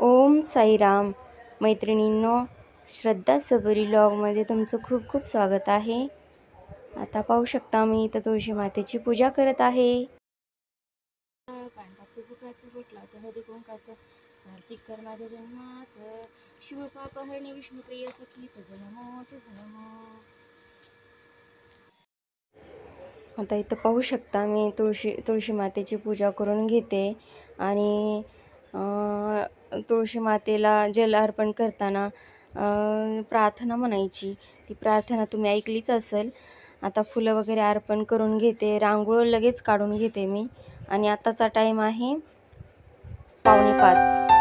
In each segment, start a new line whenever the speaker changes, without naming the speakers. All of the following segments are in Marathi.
ओम साईराम. मैत्रिणींनो, श्रद्धा सबरी लॉगमध्ये तुमचं खूप खूप स्वागत आहे. आता पाहू शकता मी इथं तुळशी मातेची पूजा करत आहे. पांढराचं बुकाचं बोटलाचं हळदी कुंकाचं सार्थिक कर माझ्या जन्माचं शिवपाप हरणे विष्णुप्रिय सखी तुझं नमो तुझं नमो. आता इथं पाहू शकता मी तुळशी मातेची पूजा करून घेते आणि तुळशी मातेला जल अर्पण करताना प्रार्थना म्हणायची. ती प्रार्थना तुम्ही ऐकलीच असेल. आता फुलं वगैरे अर्पण करून घेते, रांगोळ लगेच काढून घेते मी. आणि आताचा टाईम आहे 4:45.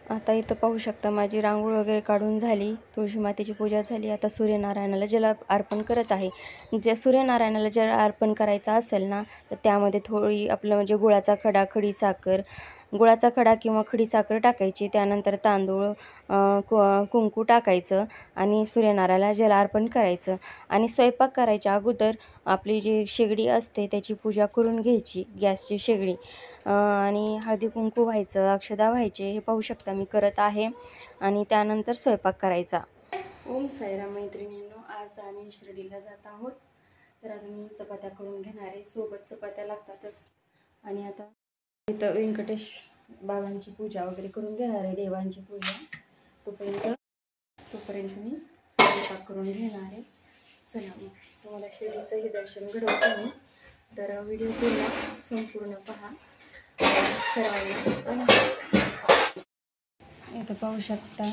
आता इथं पाहू शकता माझी रांगोळ वगैरे काढून झाली, तुळशी मातेची पूजा झाली. आता सूर्यनारायणाला जल अर्पण करत आहे. जे सूर्यनारायणाला जल अर्पण करायचं असेल ना, तर त्यामध्ये थोडी आपलं म्हणजे गुळाचा खडा, खडी साखर, गुळाचा खडा किंवा खडी साखर टाकायची. त्यानंतर तांदूळ, कुंकू टाकायचं आणि सूर्यनारायणाला जल अर्पण करायचं. आणि स्वयंपाक करायच्या अगोदर आपली जी शेगडी असते त्याची पूजा करून घ्यायची, गॅसची शेगडी. आणि हळदी कुंकू व्हायचं, अक्षदा व्हायचे. हे पाहू शकता मी करत आहे. आणि त्यानंतर स्वयंपाक करायचा. ओम साईराम मैत्रिणींनो, आज आम्ही शिर्डीला जात आहोत. तर आता मी चपात्या करून घेणार आहे. सोबत चपात्या लागतातच. आणि आता इथं व्यंकटेश बाबांची पूजा वगैरे करून घेणार आहे, देवांची पूजा. तोपर्यंत मी स्वयंपाक करून घेणार आहे. चला मग तुम्हाला शिर्डीचंही दर्शन घडवतो मी. तर व्हिडिओ पूर्ण संपूर्ण पहा. इथं पाहू शकता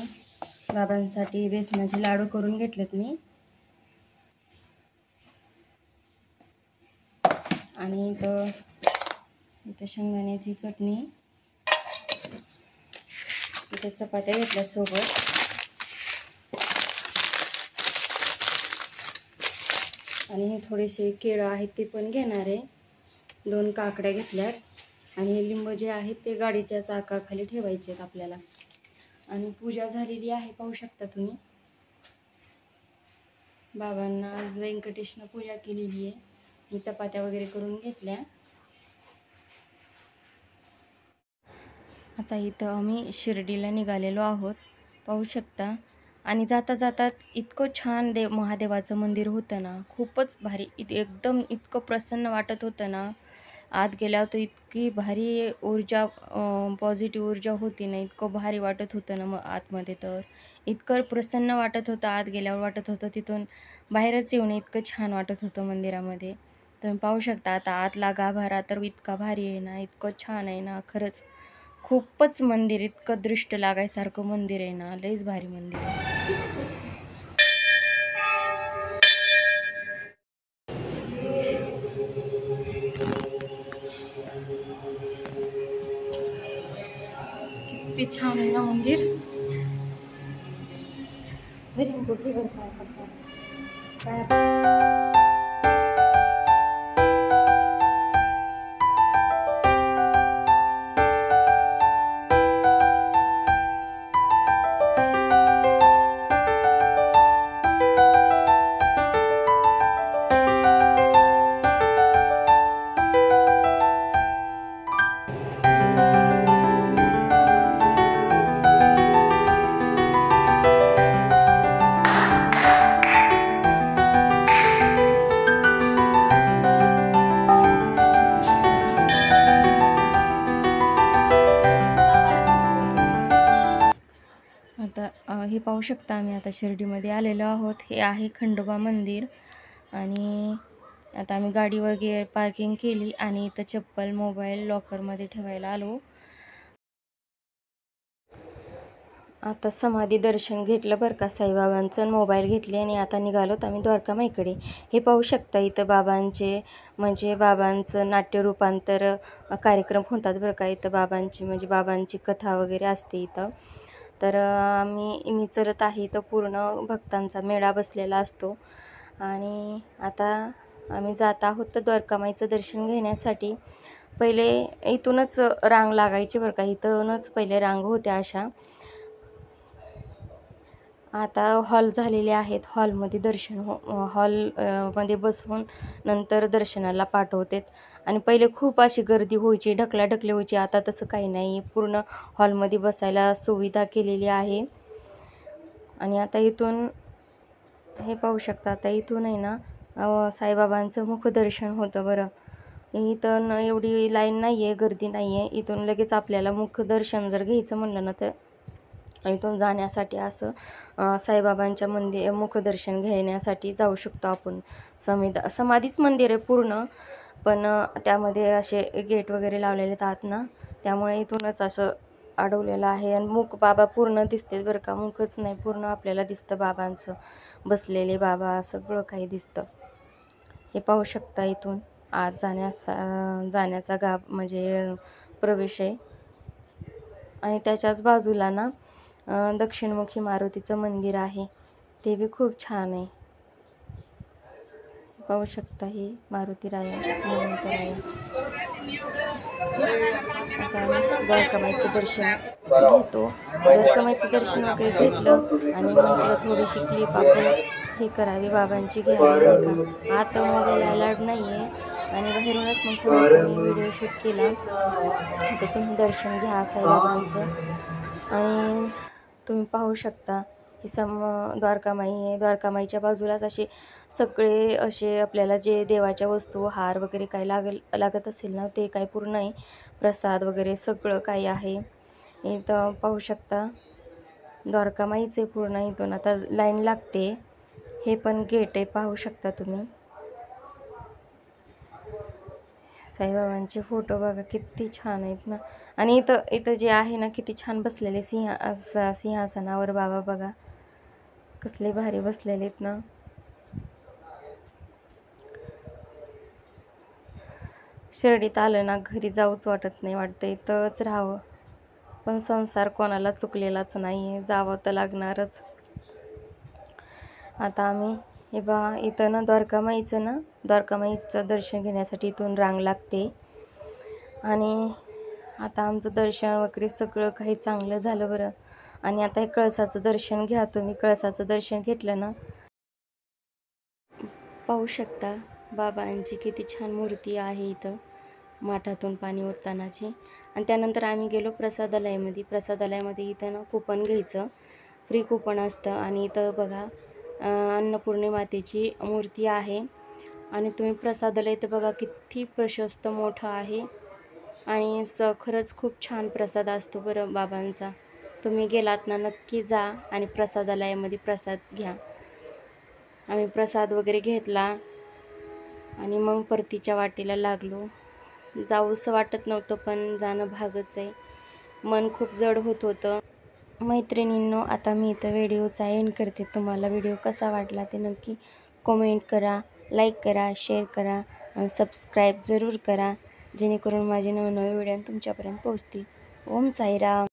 बाबांसाठी बेसनाचे लाडू करून घेतलेत मी. आणि इथं शेंगदाण्याची चटणी, इथे चपात्या घेतल्या सोबत. आणि हे थोडेसे केळं आहेत ते पण घेणार आहे. 2 काकड्या घेतल्यात. आणि लिंब जे आहेत ते गाडीच्या चाकाखाली ठेवायचे आहेत आपल्याला. आणि पूजा झालेली आहे, पाहू शकता तुम्ही. बाबांना आज व्यंकटेशनं पूजा केलेली आहे. मी चपात्या वगैरे करून घेतल्या. आता इथं आम्ही शिर्डीला निघालेलो आहोत, पाहू शकता. आणि जाता जाताच इतकं छान महादेवाचं मंदिर होतं ना, खूपच भारी. एकदम इतकं प्रसन्न वाटत होतं ना. आत गेल्यावर तर इतकी भारी ऊर्जा, पॉझिटिव्ह ऊर्जा होती ना, इतकं भारी वाटत होतं ना. मग आतमध्ये तर इतकं प्रसन्न वाटत होतं. आत गेल्यावर वाटत होतं तिथून बाहेरच येऊ नये, इतकं छान वाटत होतं मंदिरामध्ये. तुम्ही पाहू शकता. आता आतला गाभारा तर इतका भारी आहे ना, इतकं छान आहे ना. खरंच खूपच मंदिर इतकं दृष्ट लागायसारखं मंदिर आहे ना, लईच भारी मंदिर आहे. किती छान आहे ना मंदिर. आता हे पाहू शकता आम्ही आता शिर्डीमध्ये आलेलो आहोत. हे आहे खंडोबा मंदिर. आणि आता आम्ही गाडी वगैरे पार्किंग केली आणि इथं चप्पल, मोबाईल लॉकरमध्ये ठेवायला आलो. आता समाधी दर्शन घेतलं बरं का साईबाबांचं. मोबाईल घेतले आणि आता निघालोत आम्ही द्वारकामाईकडे. हे पाहू शकता इथं बाबांचे म्हणजे बाबांचं नाट्य रूपांतर कार्यक्रम होतात बरं का. इथं बाबांची म्हणजे बाबांची कथा वगैरे असते इथं. तर मी चलत आहे. तर पूर्ण भक्तांचा मेळा बसलेला असतो. आणि आता आम्ही जात आहोत तर द्वारकामाईचं दर्शन घेण्यासाठी. पहिले इथूनच रांग लागायची बरं का, इथूनच पहिले रांग होत्या अशा. आता हॉल झालेले आहेत, हॉलमध्ये दर्शन हॉल मध्ये बसवून नंतर दर्शनाला पाठवतात. आणि पहिले खूप अशी गर्दी व्हायची, ढकलाढकली व्हायची. आता तसं काही नाही, पूर्ण हॉलमध्ये बसायला सुविधा केलेली आहे. आणि आता इथून हे पाहू शकता, आता इथून आहे ना साईबाबांचं मुखदर्शन होतं बरं. इथं एवढी लाईन नाही आहे, गर्दी नाही आहे. इथून लगेच आपल्याला मुखदर्शन जर घ्यायचं म्हणलं ना तर इथून जाण्यासाठी असं साईबाबांच्या मुखदर्शन घेण्यासाठी जाऊ शकतो आपण. समाधीच मंदिर आहे पूर्ण, पण त्यामध्ये असे गेट वगैरे लावलेले आहेत ना, त्यामुळे इथूनच असं अडवलेलं आहे. आणि मुख बाबा पूर्ण दिसते बरं का, मुखच नाही पूर्ण आपल्याला दिसतं बाबांचं, बसलेले बाबा सगळं काही दिसतं. हे पाहू शकता इथून आत जाण्याचा म्हणजे प्रवेश आहे. आणि त्याच्याच बाजूला ना दक्षिणमुखी मारुतीचं मंदिर आहे, ते बी खूप छान आहे. पाहू शकता हे मारुती राया म्हणून आहे. आता आम्ही द्वारकामाईचं दर्शन घेतो. द्वारकामाईचं दर्शन वगैरे घेतलं आणि म्हटलं थोडीशी क्लिप आपण हे करावी, बाबांची घ्यावी नाही का. आता मोबाईल अलाउड नाही आहे आणि बाहेरूनच मग थोडंसं मी व्हिडिओ शूट केला. तर तुम्ही दर्शन घ्या साईबाबांचं. आणि तुम्ही पाहू शकता ही द्वारकामाई आहे. द्वारकामाईच्या बाजूलाच सगळे असे आपल्याला जे देवाच्या वस्तू, हार वगैरे काय लागत असेल ना ते काय पूर्ण आहे. प्रसाद वगैरे सगळं काही आहे इथं पाहू शकता. द्वारकामाईच आहे पूर्ण. इथून आता लाईन लागते. हे पण गेट आहे पाहू शकता तुम्ही. साईबाबांचे फोटो बघा किती छान आहेत ना. आणि इथं जे आहे ना किती छान बसलेले सिंहासनावर बाबा बघा कसले भारी बसलेले आहेत ना. शिर्डीत आलं ना घरी जाऊच वाटत नाही, वाटतं इथंच राहावं. पण संसार कोणाला चुकलेलाच नाही आहे, जावं तर लागणारच. आता आम्ही हे बघा इथं ना द्वारकामाईचं दर्शन घेण्यासाठी इथून रांग लागते. आणि आता आमचं दर्शन वगैरे सगळं काही चांगलं झालं बरं. आणि आता हे कळसाचं दर्शन घ्या तुम्ही. कळसाचं दर्शन घेतलं ना पाहू शकता बाबांची किती छान मूर्ती आहे इथं, माठातून पाणी ओततानाची. आणि त्यानंतर आम्ही गेलो प्रसादालयामध्ये. प्रसादालयामध्ये इथं ना कुपन घ्यायचं, फ्री कुपन असतं. आणि इथं बघा अन्नपूर्णे मातेची मूर्ती आहे. आणि तुम्ही प्रसादालय तर बघा किती प्रशस्त मोठं आहे. आणि खरंच खूप छान प्रसाद असतो बरं बाबांचा. तुम्ही गेलात ना नक्की जा आणि प्रसादालयामध्ये प्रसाद घ्या. आम्ही प्रसाद वगैरे घेतला आणि मग परतीच्या वाटेला लागलो. जाऊसं वाटत नव्हतं पण जाणं भागच आहे. मन खूप जड होत होतं. मैत्रिणींनो, आता मी इथं व्हिडिओचा एंड करते. तुम्हाला व्हिडिओ कसा वाटला ते नक्की कमेंट करा, लाईक करा, शेअर करा आणि सबस्क्राईब जरूर करा, जेणेकरून माझे नवनवे व्हिडिओ तुमच्यापर्यंत पोहोचतील. ओम साईराम.